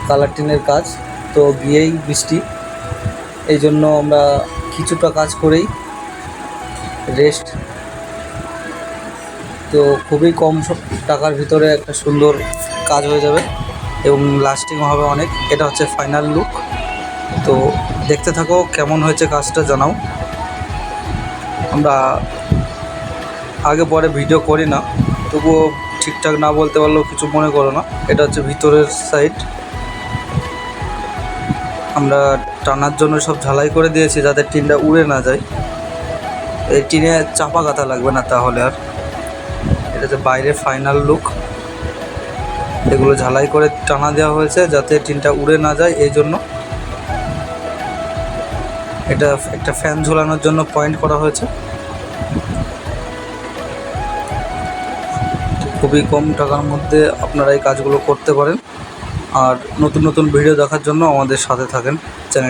Colour টিনের কাজ। তো গিয়েই বৃষ্টি, এই জন্য আমরা কিছুটা কাজ করেই রেস্ট। তো খুবই কম টাকার ভিতরে একটা সুন্দর কাজ হয়ে যাবে এবং লাস্টিংও হবে অনেক। এটা হচ্ছে ফাইনাল লুক। তো দেখতে থাকো কেমন হয়েছে কাজটা, জানাও। আমরা আগে পরে ভিডিও করি না, তবুও ঠিকঠাক না বলতে পারলেও কিছু মনে করো না। এটা হচ্ছে ভিতরের সাইড। আমরা টানার জন্য সব ঝালাই করে দিয়েছি যাতে টিনটা উড়ে না যায়। এই টিনে চাপা গাঁথা লাগবে না তাহলে আর। এটা হচ্ছে বাইরের ফাইনাল লুক। এগুলো ঝালাই করে টানা দেওয়া হয়েছে যাতে টিনটা উড়ে না যায়, এই জন্য। এটা একটা ফ্যান ঝোলানোর জন্য পয়েন্ট করা হয়েছে। খুবই কম টাকার মধ্যে আপনারা এই কাজগুলো করতে পারেন। আর নতুন নতুন ভিডিও দেখার জন্য আমাদের সাথে থাকেন চ্যানেল।